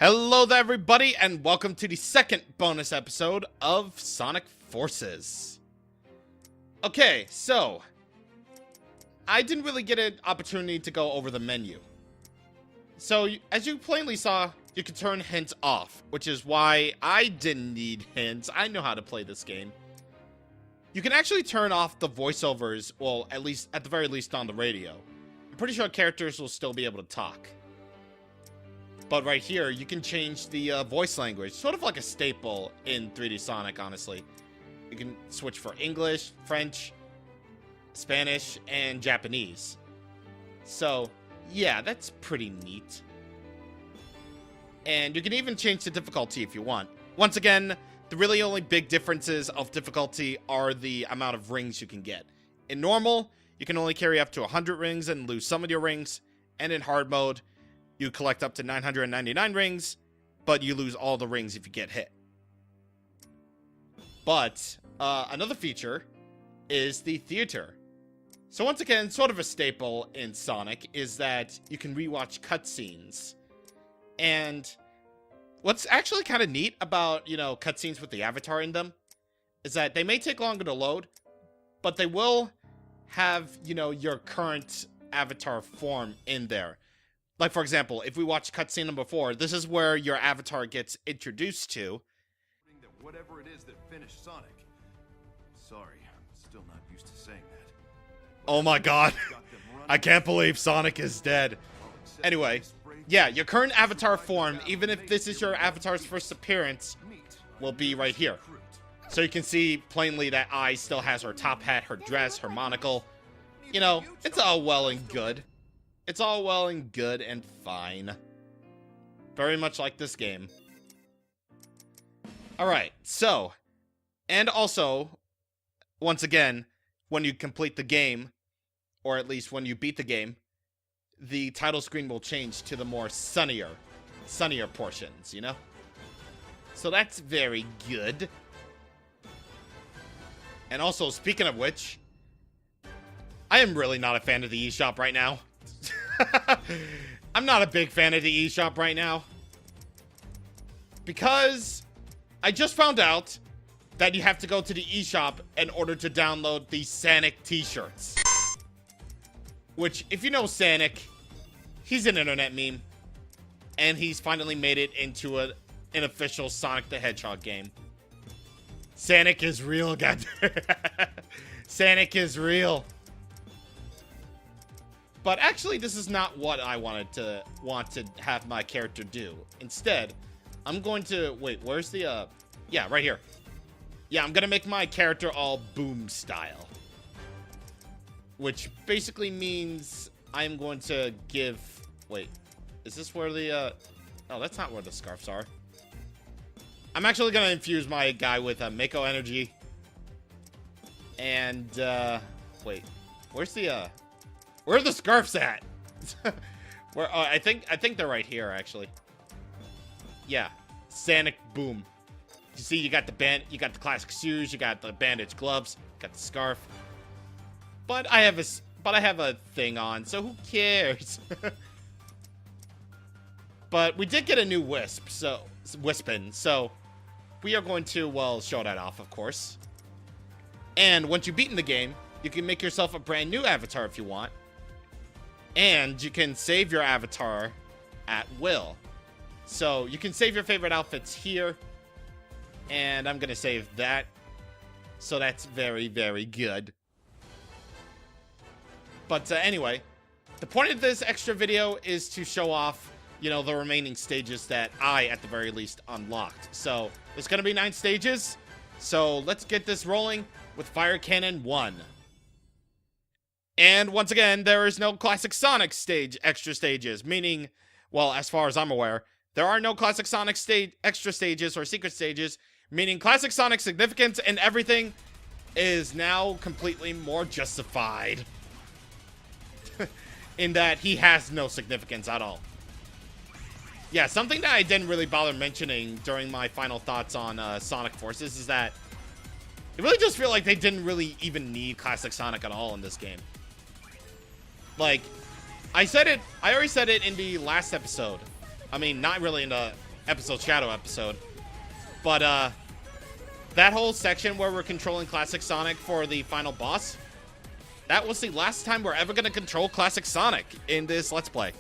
Hello there, everybody, and welcome to the second bonus episode of Sonic Forces. Okay, so I didn't really get an opportunity to go over the menu. So, as you plainly saw, you can turn hints off, which is why I didn't need hints. I know how to play this game. You can actually turn off the voiceovers, well, at the very least on the radio. I'm pretty sure characters will still be able to talk. But right here, you can change the voice language, sort of like a staple in 3D Sonic, honestly. You can switch for English, French, Spanish, and Japanese. So, yeah, that's pretty neat. And you can even change the difficulty if you want. Once again, the really only big differences of difficulty are the amount of rings you can get. In normal, you can only carry up to 100 rings and lose some of your rings. And in hard mode, you collect up to 999 rings, but you lose all the rings if you get hit. But another feature is the theater. So once again, sort of a staple in Sonic is that you can rewatch cutscenes. And what's actually kind of neat about, cutscenes with the avatar in them is that they may take longer to load, but they will have, your current avatar form in there. Like, for example, if we watch cutscene number 4, this is where your avatar gets introduced to. Whatever it is that finished Sonic. Sorry, I'm still not used to saying that. Oh my god. I can't believe Sonic is dead. Anyway, yeah, your current avatar form, even if this is your avatar's first appearance, will be right here. So you can see plainly that Ai still has her top hat, her dress, her monocle. It's all well and good. It's all well and good and fine. Very much like this game. Alright, so. And also, once again, when you complete the game, or at least when you beat the game, the title screen will change to the more sunnier portions, So that's very good. And also, speaking of which, I am really not a fan of the eShop right now. I'm not a big fan of the eShop right now. Because I just found out that you have to go to the eShop in order to download the Sonic t-shirts. Which, if you know Sonic, he's an internet meme. And he's finally made it into an official Sonic the Hedgehog game. Sonic is real, goddamn. Sonic is real. But actually, this is not what I want to have my character do. Instead, I'm going to... Wait, where's the... Yeah, right here. Yeah, I'm going to make my character all boom style. Which basically means I'm going to give... Wait, is this where the... Oh, that's not where the scarves are. I'm actually going to infuse my guy with Mako energy. And, wait, where's the... Where are the scarves at? Where? I think they're right here, actually. Yeah, Sonic Boom. You see, you got the classic shoes, you got the bandage gloves, got the scarf. But I have a thing on, so who cares? But we did get a new Wispin, so we are going to, well, show that off, of course. And once you've beaten the game, you can make yourself a brand new avatar if you want. And you can save your avatar at will. So you can save your favorite outfits here. And I'm going to save that. So that's very, very good. But anyway, the point of this extra video is to show off, the remaining stages that I, at the very least, unlocked. So there's going to be 9 stages. So let's get this rolling with Fire Cannon 1. And once again, there is no Classic Sonic extra stages, meaning, well, as far as I'm aware, there are no Classic Sonic extra stages or secret stages, meaning Classic Sonic's significance and everything is now completely more justified. In that he has no significance at all. Yeah, something that I didn't really bother mentioning during my final thoughts on Sonic Forces is that it really does feel like they didn't really even need Classic Sonic at all in this game. Like, I already said it in the last episode. I mean, not really in the episode, Shadow episode. But, that whole section where we're controlling Classic Sonic for the final boss, that was the last time we're ever going to control Classic Sonic in this Let's Play.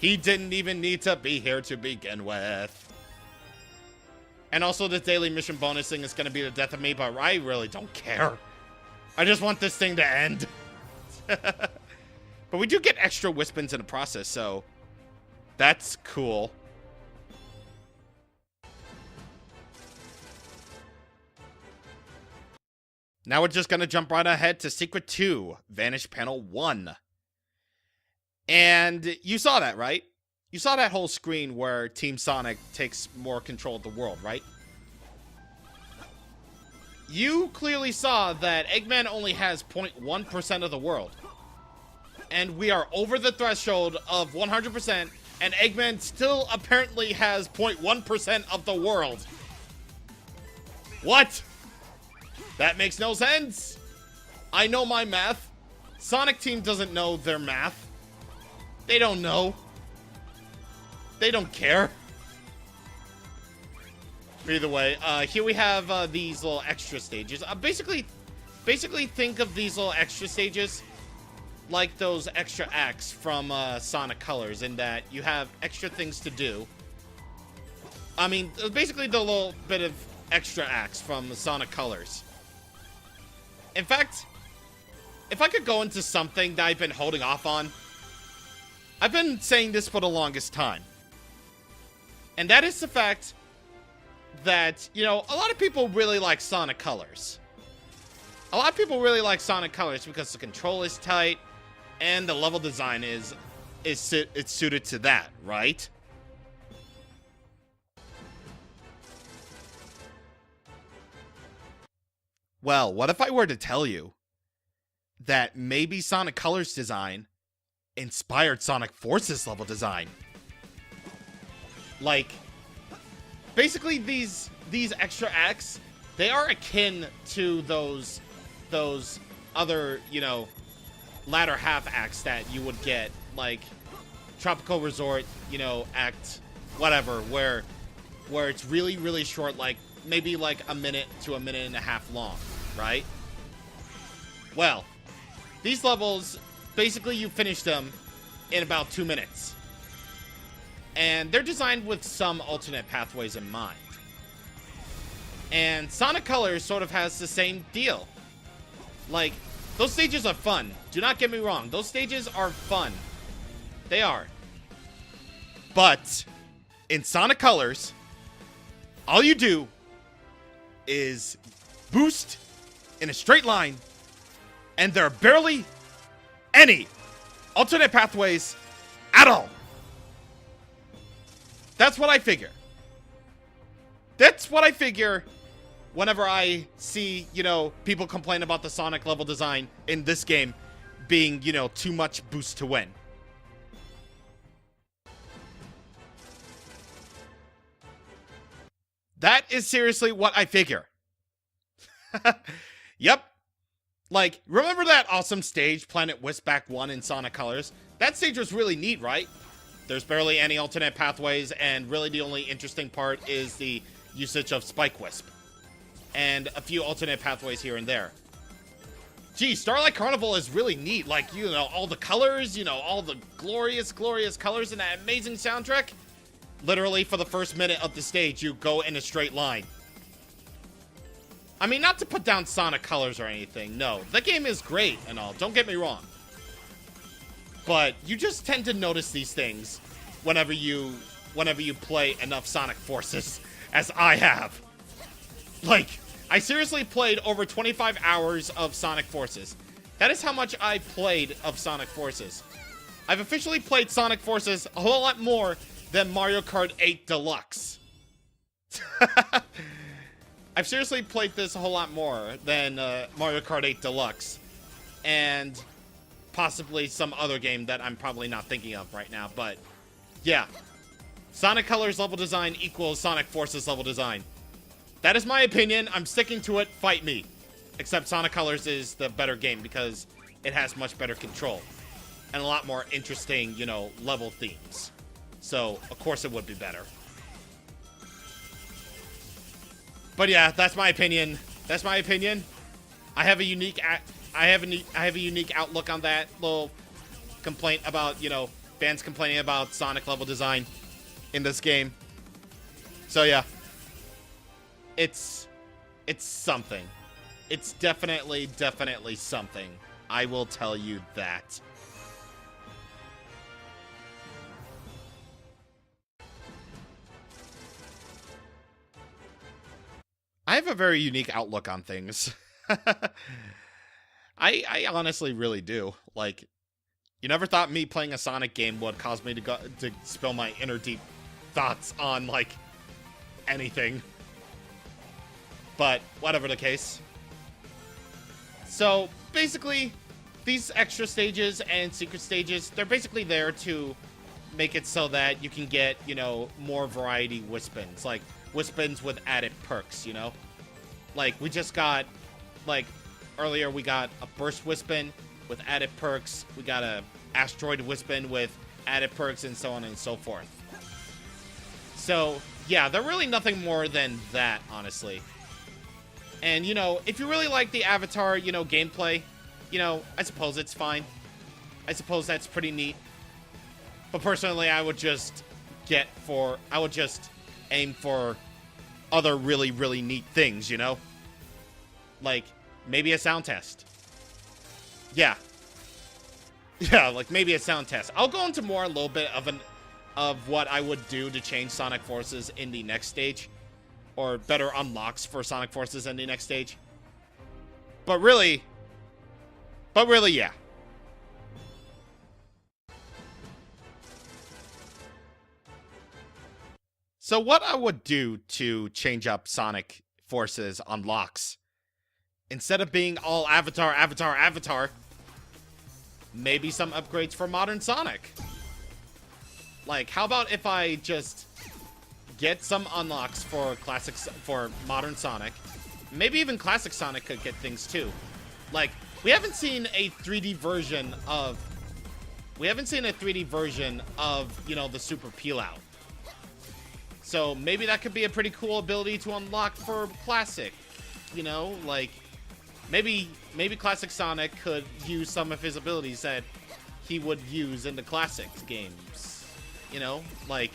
He didn't even need to be here to begin with. And also, the daily mission bonus thing is going to be the death of me, but I really don't care. I just want this thing to end. But we do get extra Wispins in the process, so that's cool. Now we're just going to jump right ahead to Secret 2, Vanish Panel 1. And you saw that, right? You saw that whole screen where Team Sonic takes more control of the world, right? You clearly saw that Eggman only has 0.1% of the world. And we are over the threshold of 100%, and Eggman still apparently has 0.1% of the world. What? That makes no sense. I know my math. Sonic Team doesn't know their math. They don't know. They don't care. Either way, here we have these little extra stages. Basically think of these little extra stages like those extra acts from Sonic Colors, in that you have extra things to do. I mean, basically the little bit of extra acts from Sonic Colors. In fact, if I could go into something that I've been holding off on, I've been saying this for the longest time. And that is the fact that, you know, a lot of people really like Sonic Colors. A lot of people really like Sonic Colors because the control is tight and the level design it's suited to that, right? Well, what if I were to tell you that maybe Sonic Colors design inspired Sonic Forces level design? Like, basically these extra acts, they are akin to those other, you know, latter half acts that you would get, like Tropical Resort, you know, act whatever, where it's really, really short, like maybe like a minute to a minute and a half long, right? Well, these levels, basically you finish them in about 2 minutes. And they're designed with some alternate pathways in mind. And Sonic Colors sort of has the same deal. Like, those stages are fun. Do not get me wrong. Those stages are fun. They are. But in Sonic Colors, all you do is boost in a straight line, and there are barely any alternate pathways at all. That's what I figure. That's what I figure whenever I see, you know, people complain about the Sonic level design in this game being, you know, too much boost to win. That is seriously what I figure. Yep. Like, remember that awesome stage, Planet Whiskback 1 in Sonic Colors? That stage was really neat, right? There's barely any alternate pathways, and really the only interesting part is the usage of Spike Wisp. And a few alternate pathways here and there. Gee, Starlight Carnival is really neat. Like, you know, all the colors, you know, all the glorious, glorious colors in that amazing soundtrack. Literally, for the first minute of the stage, you go in a straight line. I mean, not to put down Sonic Colors or anything, no. The game is great and all, don't get me wrong. But you just tend to notice these things whenever you play enough Sonic Forces, as I have. Like, I seriously played over 25 hours of Sonic Forces. That is how much I played of Sonic Forces. I've officially played Sonic Forces a whole lot more than Mario Kart 8 Deluxe. I've seriously played this a whole lot more than Mario Kart 8 Deluxe. And possibly some other game that I'm probably not thinking of right now, but yeah. Sonic Colors level design equals Sonic Forces level design. That is my opinion. I'm sticking to it. Fight me. Except Sonic Colors is the better game because it has much better control and a lot more interesting, you know, level themes. So, of course it would be better. But yeah, that's my opinion. That's my opinion. I have a unique outlook on that little complaint about, you know, fans complaining about Sonic level design in this game. So yeah. It's something. It's definitely something. I will tell you that. I have a very unique outlook on things. I honestly really do. Like, you never thought me playing a Sonic game would cause me to spill my inner deep thoughts on, like, anything. But, whatever the case. So, basically, these extra stages and secret stages, they're basically there to make it so that you can get, you know, more variety Wispins. Like, Wispins with added perks, you know? Like, we just got, like, earlier we got a Burst Wispin with added perks. We got a Asteroid Wispin with added perks and so on and so forth. So, yeah, they're really nothing more than that, honestly. And, you know, if you really like the Avatar, you know, gameplay, you know, I suppose it's fine. I suppose that's pretty neat. But personally, I would just aim for other really, really neat things, you know? Like, maybe a sound test. Yeah. Yeah, like maybe a sound test. I'll go into more a little bit of what I would do to change Sonic Forces in the next stage. Or better unlocks for Sonic Forces in the next stage. But really, yeah. So what I would do to change up Sonic Forces unlocks, instead of being all Avatar, Avatar, Avatar, maybe some upgrades for modern Sonic. Like, how about if I just get some unlocks for for modern Sonic? Maybe even classic Sonic could get things too. Like, we haven't seen a 3D version of, you know, the Super Peel Out. So maybe that could be a pretty cool ability to unlock for classic. You know, like, maybe classic Sonic could use some of his abilities that he would use in the classic games. You know, like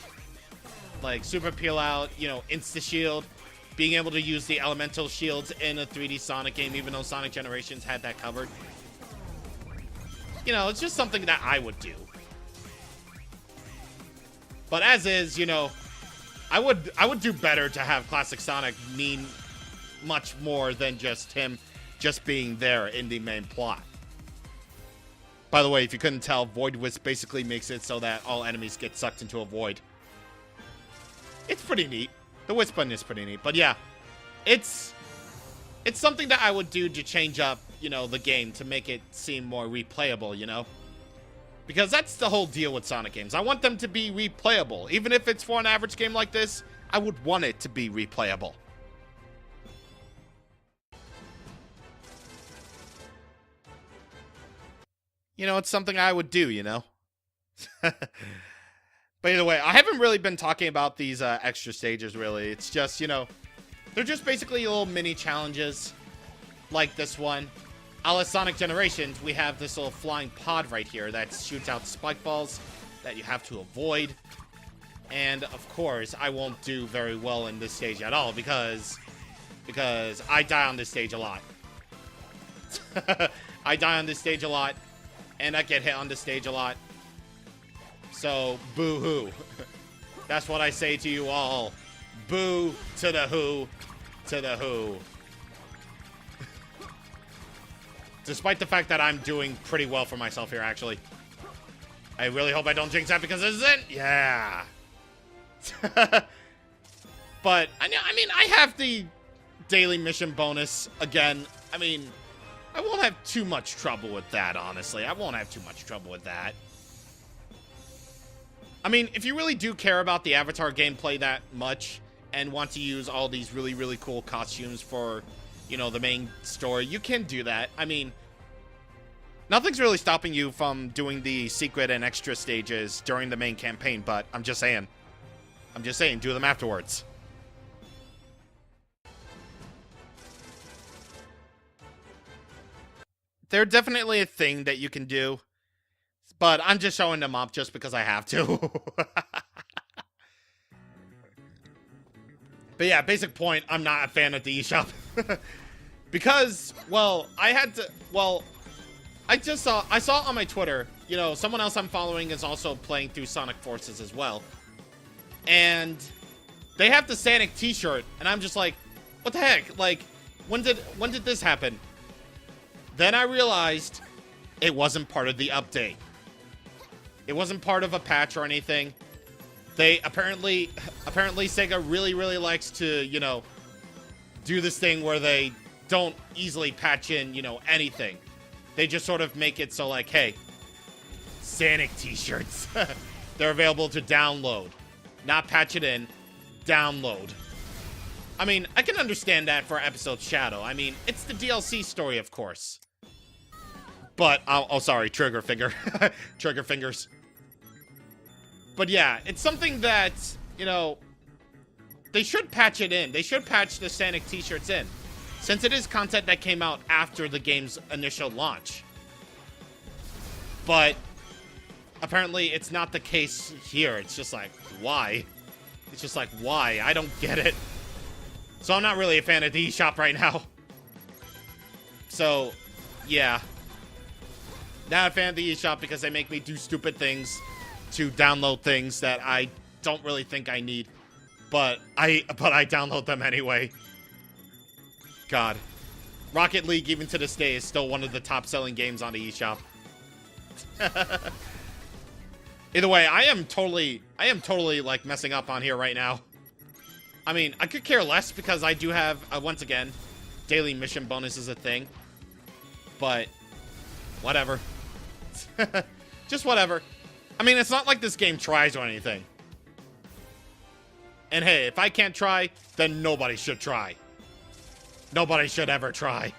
Super Peel Out, you know, Insta Shield, being able to use the elemental shields in a 3D Sonic game, even though Sonic Generations had that covered. You know, it's just something that I would do. But as is, you know, I would do better to have classic Sonic mean much more than just him just being there in the main plot. By the way, if you couldn't tell, Void Wisp basically makes it so that all enemies get sucked into a void. It's pretty neat. The Wisp button is pretty neat. But yeah, it's something that I would do to change up, you know, the game to make it seem more replayable, you know? Because that's the whole deal with Sonic games. I want them to be replayable. Even if it's for an average game like this, I would want it to be replayable. You know, it's something I would do, you know? But either way, I haven't really been talking about these extra stages, really. It's just, you know, they're just basically little mini challenges like this one. A la Sonic Generations, we have this little flying pod right here that shoots out spike balls that you have to avoid. And, of course, I won't do very well in this stage at all because I die on this stage a lot. I die on this stage a lot, and I get hit on this stage a lot. So, boo-hoo. That's what I say to you all. Boo to the who, to the who. Despite the fact that I'm doing pretty well for myself here, actually. I really hope I don't jinx that because this is it. Yeah. But, I mean, I have the daily mission bonus again. I mean, I won't have too much trouble with that, honestly. I won't have too much trouble with that. I mean, if you really do care about the Avatar gameplay that much and want to use all these really, really cool costumes for, you know, the main story, you can do that. I mean, nothing's really stopping you from doing the secret and extra stages during the main campaign, but I'm just saying, do them afterwards. They're definitely a thing that you can do, but I'm just showing them up just because I have to. But yeah, basic point, I'm not a fan of the eShop. Because, well, I saw on my Twitter, you know, someone else I'm following is also playing through Sonic Forces as well. And they have the Sonic t-shirt, and I'm just like, what the heck? Like, when did this happen? Then I realized it wasn't part of the update. It wasn't part of a patch or anything. They apparently Sega really likes to, you know, do this thing where they don't easily patch in, you know, anything. They just sort of make it so like, hey, Sonic t-shirts. They're available to download. Not patch it in, download. I mean, I can understand that for Episode Shadow. I mean, it's the DLC story, of course. But, oh sorry, trigger finger. Trigger fingers. But yeah, it's something that, you know, they should patch it in. They should patch the Sonic t-shirts in, since it is content that came out after the game's initial launch. But apparently it's not the case here. It's just like, why? It's just like, why? I don't get it. So I'm not really a fan of the eShop right now. So, yeah. Not a fan of the eShop because they make me do stupid things to download things that I don't really think I need. But I download them anyway. God. Rocket League, even to this day, is still one of the top-selling games on the eShop. Either way, I am totally, like, messing up on here right now. I mean, I could care less because I do have, once again, daily mission bonus is a thing. But, whatever. Just whatever. I mean, it's not like this game tries or anything. And hey, if I can't try, then nobody should try. Nobody should ever try.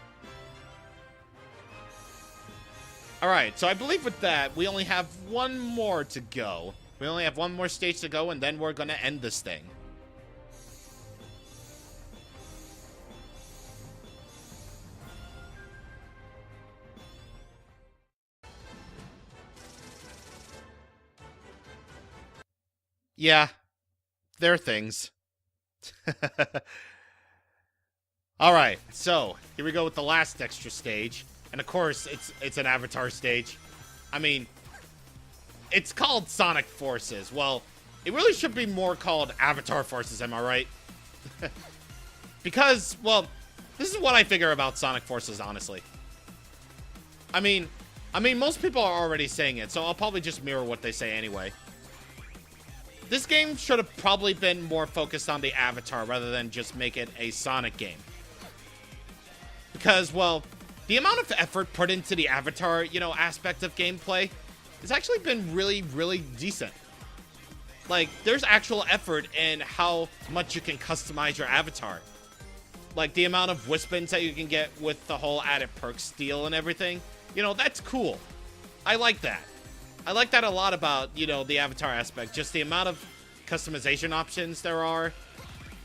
Alright, so I believe with that, we only have one more to go. We only have one more stage to go, and then we're gonna end this thing. Yeah, they're things. Alright, so here we go with the last extra stage. And of course, it's an Avatar stage. I mean, it's called Sonic Forces. Well, it really should be more called Avatar Forces, am I right? Because, well, this is what I figure about Sonic Forces, honestly. I mean, most people are already saying it, so I'll probably just mirror what they say anyway. This game should have probably been more focused on the Avatar rather than just make it a Sonic game. Because, well, the amount of effort put into the Avatar, you know, aspect of gameplay has actually been really decent. Like, there's actual effort in how much you can customize your avatar. Like, the amount of Wispins that you can get with the whole added perks deal and everything. You know, that's cool. I like that. I like that a lot about, you know, the Avatar aspect. Just the amount of customization options there are.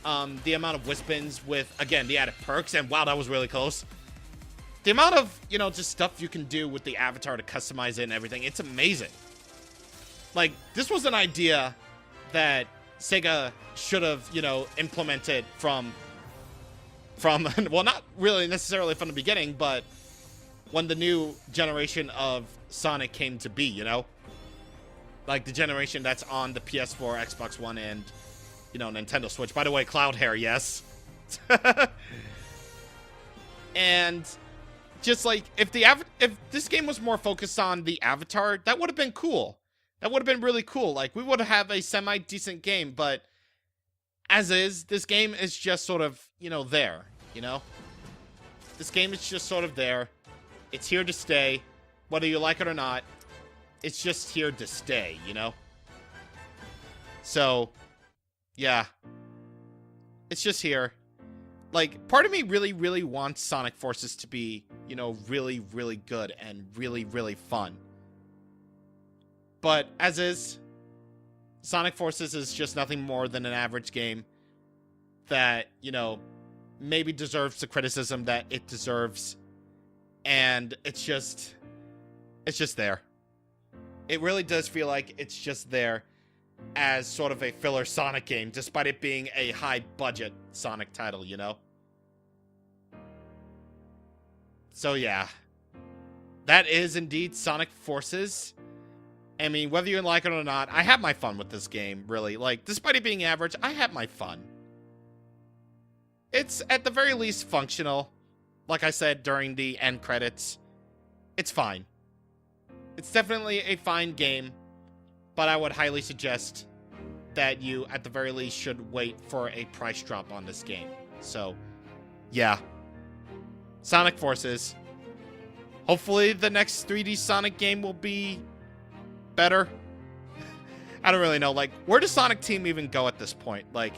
The amount of Wispins with, again, the added perks. And wow, that was really close. The amount of, you know, just stuff you can do with the Avatar to customize it and everything. It's amazing. Like, this was an idea that Sega should have, you know, implemented from, well, not really necessarily from the beginning, but when the new generation of Sonic came to be, you know? Like, the generation that's on the PS4, Xbox One, and, you know, Nintendo Switch. By the way, Cloud Hair, yes. And just, like, if this game was more focused on the Avatar, that would have been cool. That would have been really cool. Like, we would have a semi-decent game, but as is, this game is just sort of, you know, there, you know? This game is just sort of there. It's here to stay. Whether you like it or not, it's just here to stay, you know? So, yeah. It's just here. Like, part of me really, really wants Sonic Forces to be, you know, really, really good and really, really fun. But as is, Sonic Forces is just nothing more than an average game that, you know, maybe deserves the criticism that it deserves. And it's just there. It really does feel like it's just there as sort of a filler Sonic game, despite it being a high-budget Sonic title, you know? So yeah, that is indeed Sonic Forces. I mean, whether you like it or not, I have my fun with this game, really. Like, despite it being average, I have my fun. It's, at the very least, functional. Like I said during the end credits, it's fine. It's definitely a fine game, but I would highly suggest that you, at the very least, should wait for a price drop on this game. So, yeah. Sonic Forces. Hopefully the next 3D Sonic game will be better. I don't really know. Like, where does Sonic Team even go at this point? Like,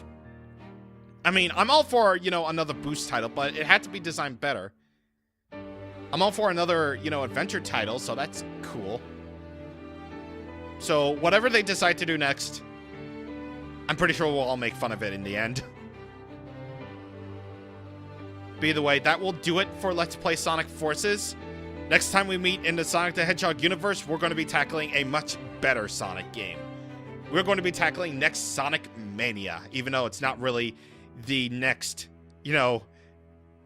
I mean, I'm all for, you know, another Boost title, but it had to be designed better. I'm all for another, you know, adventure title, so that's cool. So, whatever they decide to do next, I'm pretty sure we'll all make fun of it in the end. But either way, that will do it for Let's Play Sonic Forces. Next time we meet in the Sonic the Hedgehog universe, we're going to be tackling a much better Sonic game. We're going to be tackling next Sonic Mania, even though it's not really the next, you know,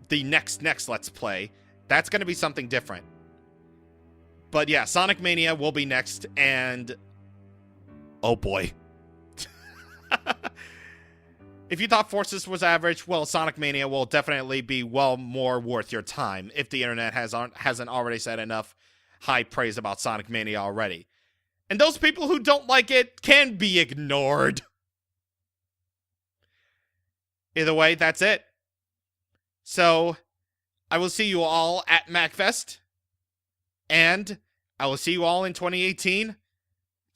the next Let's Play. That's going to be something different. But yeah, Sonic Mania will be next, and oh boy. If you thought Forces was average, well, Sonic Mania will definitely be well more worth your time if the internet hasn't already said enough high praise about Sonic Mania already. And those people who don't like it can be ignored. Either way, that's it. So, I will see you all at MacFest, and I will see you all in 2018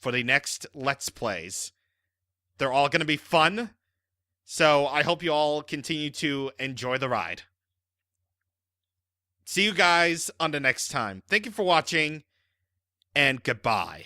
for the next Let's Plays. They're all going to be fun, so I hope you all continue to enjoy the ride. See you guys on the next time. Thank you for watching, and goodbye.